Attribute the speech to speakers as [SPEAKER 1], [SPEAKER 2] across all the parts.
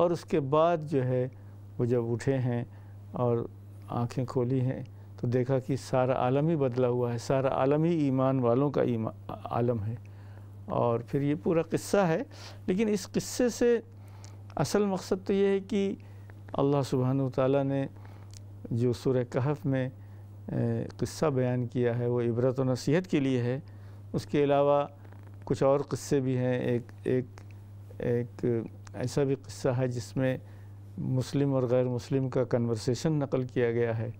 [SPEAKER 1] اور اس کے بعد جو ہے وہ جب اٹھے ہیں اور آنکھیں کھولی ہیں تو دیکھا کہ سارا عالم ہی بدلا ہوا ہے، سارا عالم ہی ایمان والوں کا عالم ہے۔ اور پھر یہ پورا قصہ ہے، لیکن اس قصے سے اصل مقصد تو یہ ہے کہ اللہ سبحانہ وتعالیٰ نے جو سورہ کہف میں قصہ بیان کیا ہے وہ عبرت و نصیحت کے لیے ہے۔ اس کے علاوہ کچھ اور قصے بھی ہیں۔ ایک ایسا بھی قصہ ہے جس میں مسلم اور غیر مسلم کا کنورسیشن نقل کیا گیا ہے،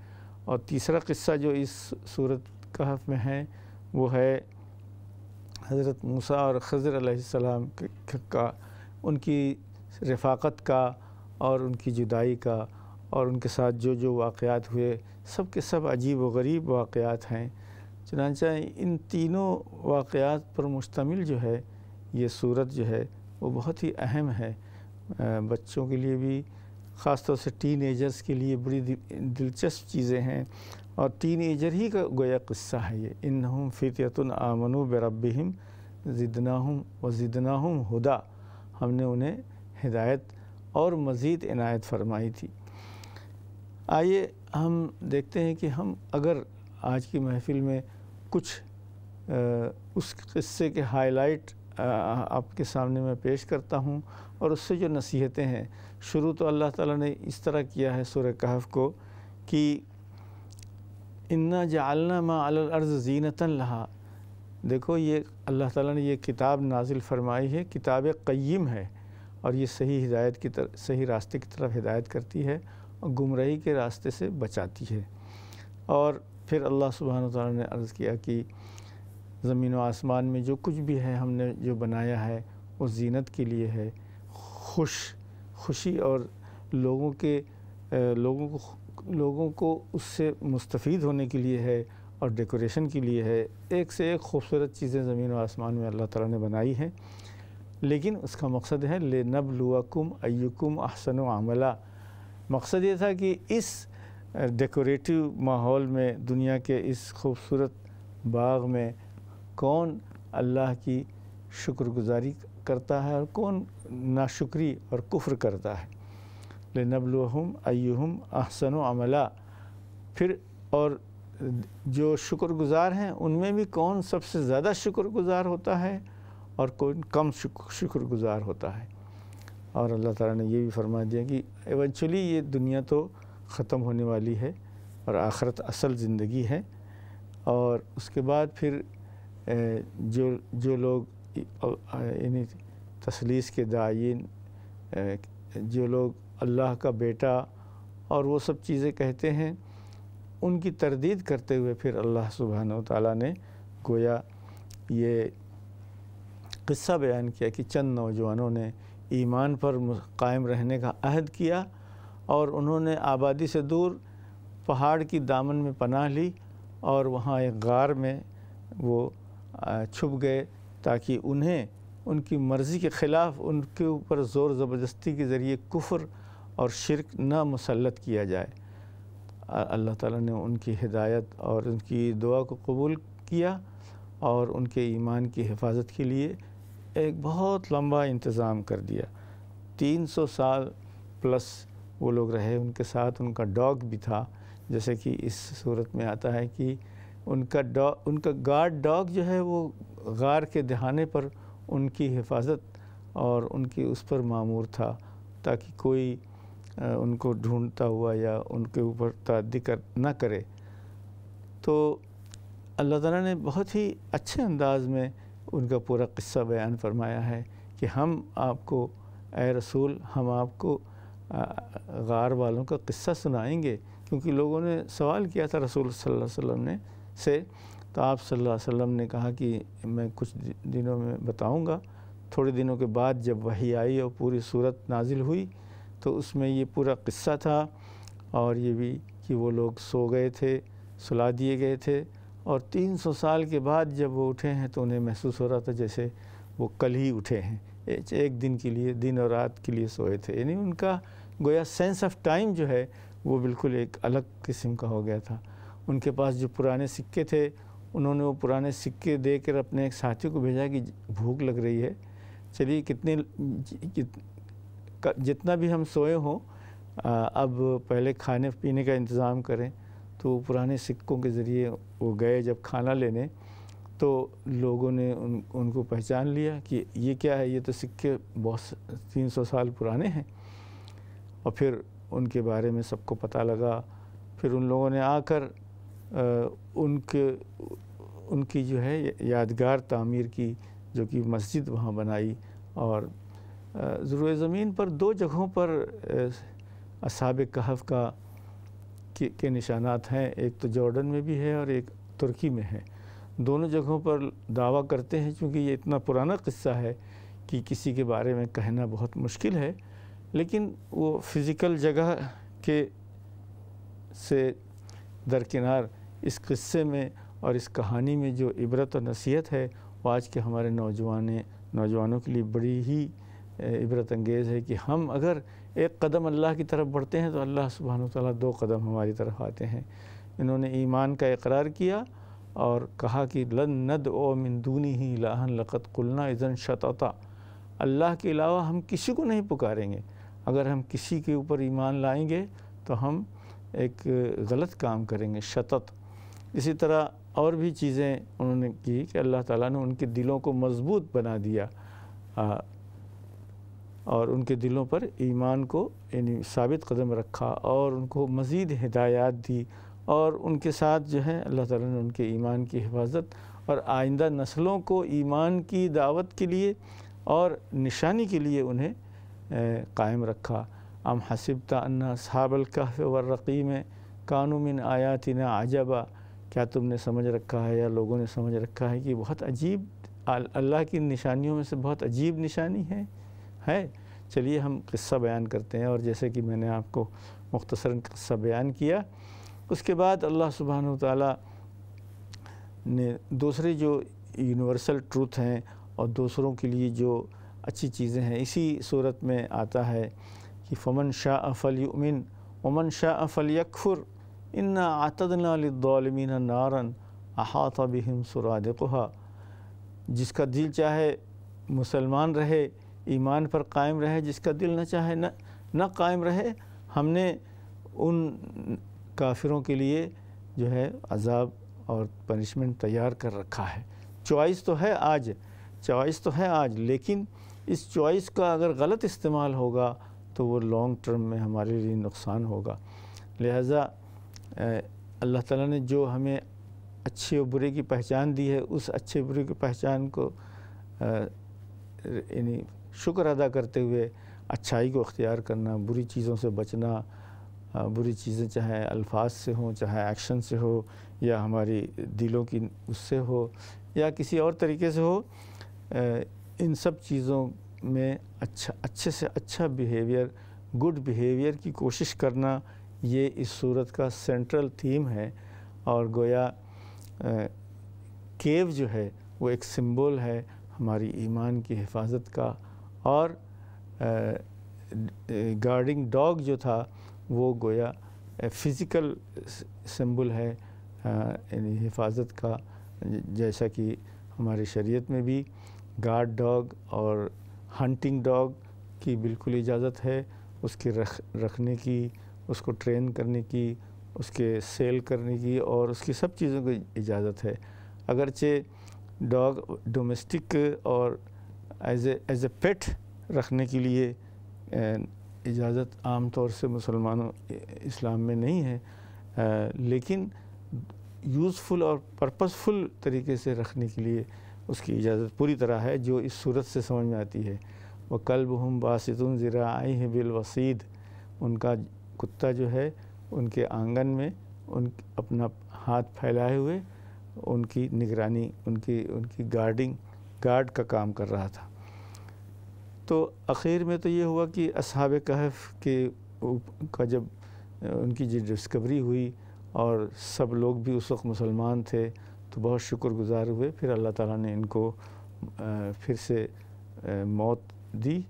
[SPEAKER 1] اور تیسرا قصہ جو اس سورۃ کہف میں ہے وہ ہے حضرت موسیٰ اور خضر علیہ السلام کا، ان کی رفاقت کا اور ان کی جدائی کا، اور ان کے ساتھ جو واقعات ہوئے سب کے سب عجیب و غریب واقعات ہیں۔ چنانچہ ان تینوں واقعات پر مشتمل جو ہے یہ سورت جو ہے وہ بہت ہی اہم ہے، بچوں کے لیے بھی، خاص طور سے ٹین ایجرز کے لیے بڑی دلچسپ چیزیں ہیں، اور ٹین ایجر ہی کا گویا قصہ ہے یہ۔ انہم فتیۃ آمنوا بربہم زدناہم وزدناہم ہدیٰ، ہم نے انہیں ہدایت اور مزید عنایت فرمائی تھی۔ آئیے ہم دیکھتے ہیں کہ ہم اگر آج کی محفل میں کچھ اس قصے کے ہائی لائٹ آپ کے سامنے میں پیش کرتا ہوں، اور اس سے جو نصیحتیں ہیں۔ شروع تو اللہ تعالیٰ نے اس طرح کیا ہے سورہ کہف کو کہ اِنَّا جَعَلْنَا مَا عَلَى الْأَرْضِ زِینَةً لَہَا، دیکھو یہ اللہ تعالیٰ نے یہ کتاب نازل فرمائی ہے، کتاب قیم ہے، اور یہ صحیح ہدایت کی طرف، صحیح راستے کی طرف ہدایت کرتی ہے اور گمراہی کے راستے سے بچاتی ہے۔ اور پھر اللہ سبحانہ وتعالیٰ نے عرض کیا کہ زمین و آسمان میں جو کچھ بھی ہے ہم نے جو بنایا ہے وہ زینت کے لیے ہے، خوشی اور لوگوں کو اس سے مستفید ہونے کے لیے ہے، اور ڈیکوریشن کے لیے ہے۔ ایک سے ایک خوبصورت چیزیں زمین و آسمان میں اللہ تعالیٰ نے بنائی ہیں، لیکن اس کا مقصد ہے لِنَبْلُوَكُمْ أَيُّكُمْ أَحْسَنُ عَمَلًا۔ مقصد یہ تھا کہ اس ڈیکوریٹو ماحول میں، دنیا کے اس خوبصورت باغ میں کون اللہ کی شکر گزاری کرتا ہے اور کون ناشکری اور کفر کرتا ہے۔ لِنَبْلُوَهُمْ أَيُّهُمْ أَحْسَنُ عَمَلًا، پھر اور جو شکر گزار ہیں ان میں بھی کون سب سے زیادہ شکر گزار ہوتا ہے اور کون کم شکر گزار ہوتا ہے۔ اور اللہ تعالیٰ نے یہ بھی فرما دیا کہ ایونچولی یہ دنیا تو ختم ہونے والی ہے اور آخرت اصل زندگی ہے، اور اس کے بعد پھر جو لوگ یعنی تثلیث کے داعین، جو لوگ اللہ کا بیٹا اور وہ سب چیزیں کہتے ہیں، ان کی تردید کرتے ہوئے پھر اللہ سبحانہ وتعالیٰ نے گویا یہ قصہ بیان کیا کہ چند نوجوانوں نے ایمان پر قائم رہنے کا عہد کیا، اور انہوں نے آبادی سے دور پہاڑ کی دامن میں پناہ لی، اور وہاں ایک غار میں وہ چھپ گئے تاکہ انہیں ان کی مرضی کے خلاف ان کے اوپر زور زبردستی کے ذریعے کفر اور شرک نہ مسلط کیا جائے۔ اللہ تعالیٰ نے ان کی ہدایت اور ان کی دعا کو قبول کیا، اور ان کے ایمان کی حفاظت کے لیے ایک بہت لمبا انتظام کر دیا۔ 300 سال پلس وہ لوگ رہے ان کے ساتھ، ان کا ڈاگ بھی تھا، جیسے کہ اس صورت میں آتا ہے کہ ان کا گارڈ ڈاگ جو ہے وہ غار کے دہانے پر ان کی حفاظت اور ان کی اس پر مامور تھا، تاکہ کوئی ان کو ڈھونڈتا ہوا یا ان کے اوپر تعدی نہ کرے۔ تو اللہ تعالیٰ نے بہت ہی اچھے انداز میں ان کا پورا قصہ بیان فرمایا ہے کہ ہم آپ کو، اے رسول، ہم آپ کو غار والوں کا قصہ سنائیں گے، کیونکہ لوگوں نے سوال کیا تھا رسول صلی اللہ علیہ وسلم سے، تو آپ صلی اللہ علیہ وسلم نے کہا کہ میں کچھ دنوں میں بتاؤں گا۔ تھوڑے دنوں کے بعد جب وحی آئی اور پوری صورت نازل ہوئی تو اس میں یہ پورا قصہ تھا، اور یہ بھی کہ وہ لوگ سو گئے تھے، سلا دیے گئے تھے، اور 300 سال کے بعد جب وہ اٹھے ہیں تو انہیں محسوس ہو رہا تھا جیسے وہ کل ہی اٹھے ہیں، ایک دن کے لیے، دن اور رات کے لیے سوئے تھے، یعنی ان کا گویا سینس آف ٹائم جو ہے وہ بالکل ایک الگ قسم کا ہو گیا تھا۔ ان کے پاس جو پرانے سکے تھے، انہوں نے وہ پرانے سکے دے کر اپنے ایک ساتھی کو بھیجا کہ بھوک لگ رہی ہے، چلیے جتنا بھی ہم سوئے ہوں اب پہلے کھانے پینے کا انتظام کریں. تو پرانے سکوں کے ذریعے وہ گئے جب کھانا لینے تو لوگوں نے ان کو پہچان لیا کہ یہ کیا ہے, یہ تو سکے بہت 300 سال پرانے ہیں. اور پھر ان کے بارے میں سب کو پتہ لگا. پھر ان لوگوں نے آ کر ان کی جو ہے یادگار تعمیر کی, جو کہ مسجد وہاں بنائی. اور روئے زمین پر 2 جگہوں پر اصحاب کہف کے نشانات ہیں. ایک تو جارڈن میں بھی ہے اور ایک ترکی میں ہے. دونوں جگہوں پر دعویٰ کرتے ہیں, چونکہ یہ اتنا پرانا قصہ ہے کہ کسی کے بارے میں کہنا بہت مشکل ہے, لیکن وہ فزیکل جگہ کے سے درکنار اس قصے میں اور اس کہانی میں جو عبرت اور نصیحت ہے وہ آج کے ہمارے نوجوانوں کے لیے بڑی ہی عبرت انگیز ہے کہ ہم اگر ایک قدم اللہ کی طرف بڑھتے ہیں تو اللہ سبحانہ وتعالیٰ 2 قدم ہماری طرف آتے ہیں. انہوں نے ایمان کا اقرار کیا اور کہا کہ لن ندعو من دونہ الہا لقد قلنا اذا شططا, اللہ کے علاوہ ہم کسی کو نہیں پکاریں گے. اگر ہم کسی کے اوپر ایمان لائیں گے تو ہم ایک غلط کام کریں گے, شطط. اسی طرح اور بھی چیزیں انہوں نے کی کہ اللہ تعالیٰ نے ان کے دلوں کو مضبوط بنا دیا اور ان کے دلوں پر ایمان کو یعنی ثابت قدم رکھا اور ان کو مزید ہدایات دی. اور ان کے ساتھ جو ہے اللہ تعالیٰ نے ان کے ایمان کی حفاظت اور آئندہ نسلوں کو ایمان کی دعوت کے لیے اور نشانی کے لیے انہیں قائم رکھا. ام حسبت ان اصحاب الکہف والرقیم کانوا من آیاتنا عجبا, کیا تم نے سمجھ رکھا ہے یا لوگوں نے سمجھ رکھا ہے کہ بہت عجیب اللہ کی نشانیوں میں سے بہت عجیب نشانی ہے. چلیے ہم قصہ بیان کرتے ہیں. اور جیسے کہ میں نے آپ کو مختصراً قصہ بیان کیا, اس کے بعد اللہ سبحانہ وتعالیٰ نے دوسرے جو یونیورسل ٹروتھ ہیں اور دوسروں کے لیے جو اچھی چیزیں ہیں اسی صورت میں آتا ہے کہ فمن شاء فلیؤمن ومن شاء فلیکفر انا اعتدنا للظالمین نارا احاط بہم سرادقها. جس کا دل چاہے مسلمان رہے, ایمان پر قائم رہے, جس کا دل نہ چاہے نہ قائم رہے, ہم نے ان کافروں کے لیے جو ہے عذاب اور پنشمنٹ تیار کر رکھا ہے. چوائس تو ہے آج, لیکن اس چوائس کا اگر غلط استعمال ہوگا تو وہ لانگ ٹرم میں ہمارے لیے نقصان ہوگا. لہٰذا اللہ تعالیٰ نے جو ہمیں اچھے اور برے کی پہچان دی ہے, اس اچھے برے کی پہچان کو یعنی شکر ادا کرتے ہوئے اچھائی کو اختیار کرنا, بری چیزوں سے بچنا. بری چیزیں چاہے الفاظ سے ہوں, چاہے ایکشن سے ہو, یا ہماری دلوں کی اس سے ہو, یا کسی اور طریقے سے ہو, ان سب چیزوں میں اچھے سے اچھا بیہیویئر, گڈ بیہیویئر کی کوشش کرنا, یہ اس صورت کا سینٹرل تھیم ہے. اور گویا کیو جو ہے وہ ایک سمبول ہے ہماری ایمان کی حفاظت کا, اور گارڈنگ ڈاگ جو تھا وہ گویا فزیکل سمبل ہے یعنی حفاظت کا. جیسا کہ ہماری شریعت میں بھی گارڈ ڈاگ اور ہنٹنگ ڈاگ کی بالکل اجازت ہے, اس کے رکھنے کی, اس کو ٹرین کرنے کی, اس کے سیل کرنے کی, اور اس کی سب چیزوں کی اجازت ہے. اگرچہ ڈاگ ڈومیسٹک اور ایز اے پیٹ رکھنے کے لیے اجازت عام طور سے مسلمانوں اسلام میں نہیں ہے, لیکن یوزفل اور پرپسفل طریقے سے رکھنے کے لیے اس کی اجازت پوری طرح ہے, جو اس صورت سے سمجھ میں آتی ہے. وَكَلْبُهُمْ بَاسِطٌ ذِرَاعَيْهِ بِالْوَصِيدِ, ان کا کتا جو ہے ان کے آنگن میں اپنا ہاتھ پھیلائے ہوئے ان کی نگرانی, ان کی گارڈ کا کام کر رہا تھا. تو اخیر میں تو یہ ہوا کہ اصحاب کہف کا جب ان کی جو ڈسکوری ہوئی اور سب لوگ بھی اس وقت مسلمان تھے تو بہت شکر گزار ہوئے. پھر اللہ تعالیٰ نے ان کو پھر سے موت دی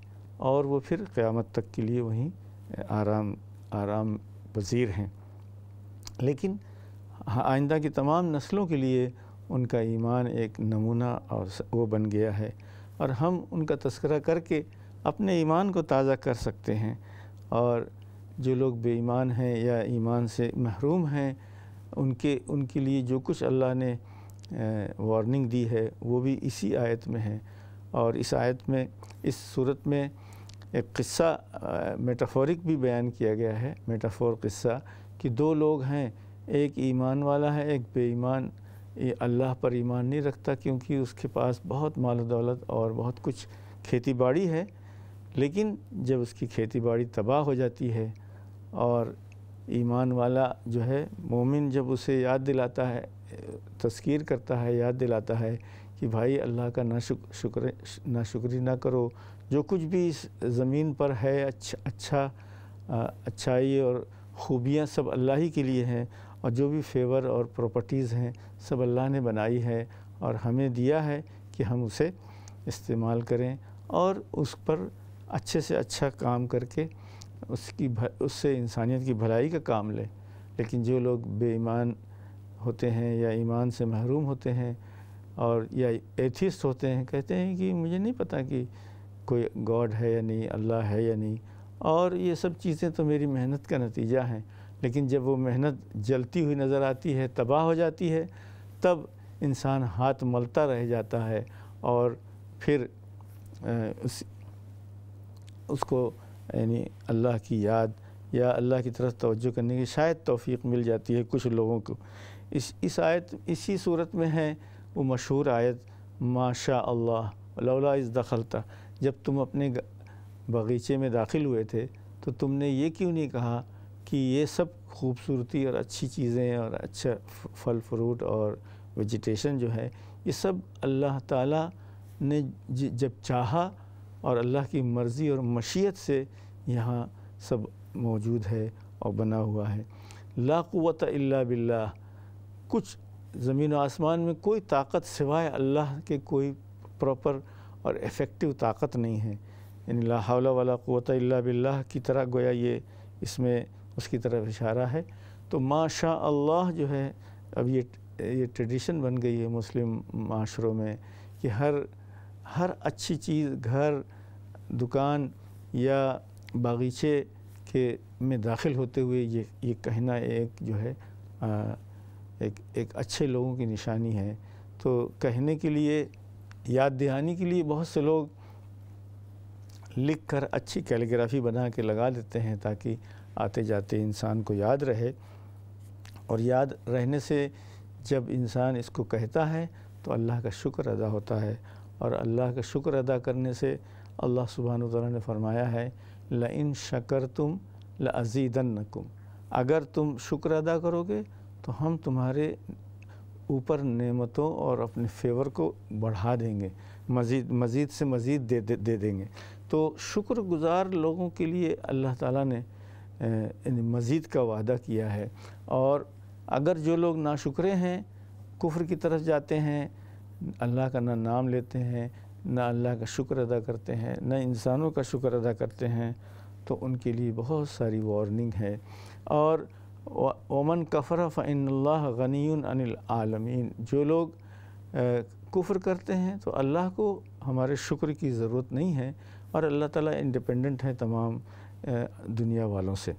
[SPEAKER 1] اور وہ پھر قیامت تک کے لیے وہیں آرام پذیر ہیں. لیکن آئندہ کی تمام نسلوں کے لیے ان کا ایمان ایک نمونہ اور وہ بن گیا ہے, اور ہم ان کا تذکرہ کر کے اپنے ایمان کو تازہ کر سکتے ہیں، اور جو لوگ بے ایمان ہیں یا ایمان سے محروم ہیں ان کے لیے جو کچھ اللہ نے وارننگ دی ہے وہ بھی اسی آیت میں ہے۔ اور اس آیت میں، اس صورت میں ایک قصہ میٹافورک بھی بیان کیا گیا ہے، میٹافور قصہ، کہ دو لوگ ہیں، ایک ایمان والا ہے، ایک بے ایمان، اللہ پر ایمان نہیں رکھتا کیونکہ اس کے پاس بہت مال و دولت اور بہت کچھ کھیتی باڑی ہے، لیکن جب اس کی کھیتی باڑی تباہ ہو جاتی ہے اور ایمان والا جو ہے مومن جب اسے یاد دلاتا ہے، تذکیر کرتا ہے، یاد دلاتا ہے کہ بھائی اللہ کا ناشکری نہ کرو، جو کچھ بھی اس زمین پر ہے اچھائی اور خوبیاں سب اللہ ہی کے لیے ہیں، اور جو بھی فیور اور پراپرٹیز ہیں سب اللہ نے بنائی ہے اور ہمیں دیا ہے کہ ہم اسے استعمال کریں اور اس پر اچھے سے اچھا کام کر کے اس سے انسانیت کی بھلائی کا کام لیں۔ لیکن جو لوگ بے ایمان ہوتے ہیں یا ایمان سے محروم ہوتے ہیں اور یا ایتھیسٹ ہوتے ہیں، کہتے ہیں کہ مجھے نہیں پتہ کہ کوئی گاڈ ہے یا نہیں، اللہ ہے یا نہیں، اور یہ سب چیزیں تو میری محنت کا نتیجہ ہیں، لیکن جب وہ محنت جلتی ہوئی نظر آتی ہے، تباہ ہو جاتی ہے، تب انسان ہاتھ ملتا رہ جاتا ہے اور پھر اس کو یعنی اللہ کی یاد یا اللہ کی طرف توجہ کرنے کی شاید توفیق مل جاتی ہے کچھ لوگوں کو۔ اس آیت اسی صورت میں ہے وہ مشہور آیت ما شاء اللہ لولا اذ دخلت، جب تم اپنے باغیچے میں داخل ہوئے تھے تو تم نے یہ کیوں نہیں کہا کہ یہ سب خوبصورتی اور اچھی چیزیں اور اچھا پھل فروٹ اور ویجیٹیشن جو ہے یہ سب اللہ تعالیٰ نے جب چاہا اور اللہ کی مرضی اور مشیت سے یہاں سب موجود ہے اور بنا ہوا ہے۔ لا قوت الا باللہ، کچھ زمین و آسمان میں کوئی طاقت سوائے اللہ کے کوئی پراپر اور ایفیکٹو طاقت نہیں ہے، یعنی لا حول ولا قوت الا باللہ کی طرح گویا یہ اس میں اس کی طرف اشارہ ہے۔ تو ما شاء اللہ جو ہے اب یہ ٹریڈیشن بن گئی ہے مسلم معاشروں میں کہ ہر اچھی چیز گھر، دکان یا باغیچے کے میں داخل ہوتے ہوئے یہ کہنا ایک جو ہے ایک اچھے لوگوں کی نشانی ہے۔ تو کہنے کے لیے، یاد دہانی کے لیے بہت سے لوگ لکھ کر اچھی کیلیگرافی بنا کے لگا دیتے ہیں تاکہ آتے جاتے انسان کو یاد رہے، اور یاد رہنے سے جب انسان اس کو کہتا ہے تو اللہ کا شکر ادا ہوتا ہے، اور اللہ کا شکر ادا کرنے سے اللہ سبحانہ وتعالیٰ نے فرمایا ہے لئن شکرتم لازیدنکم، اگر تم شکر ادا کرو گے تو ہم تمہارے اوپر نعمتوں اور اپنے فیور کو بڑھا دیں گے، مزید سے مزید دے دیں گے۔ تو شکر گزار لوگوں کے لیے اللہ تعالیٰ نے مزید کا وعدہ کیا ہے، اور اگر جو لوگ ناشکرے ہیں، کفر کی طرف جاتے ہیں، اللہ کا نہ نام لیتے ہیں، نہ اللہ کا شکر ادا کرتے ہیں، نہ انسانوں کا شکر ادا کرتے ہیں، تو ان کے لیے بہت ساری وارننگ ہے۔ اور ومن کفر فإن اللہ غنی عن العالمین، جو لوگ کفر کرتے ہیں تو اللہ کو ہمارے شکر کی ضرورت نہیں ہے، اور اللہ تعالیٰ انڈیپینڈنٹ ہے تمام دنیا والوں سے۔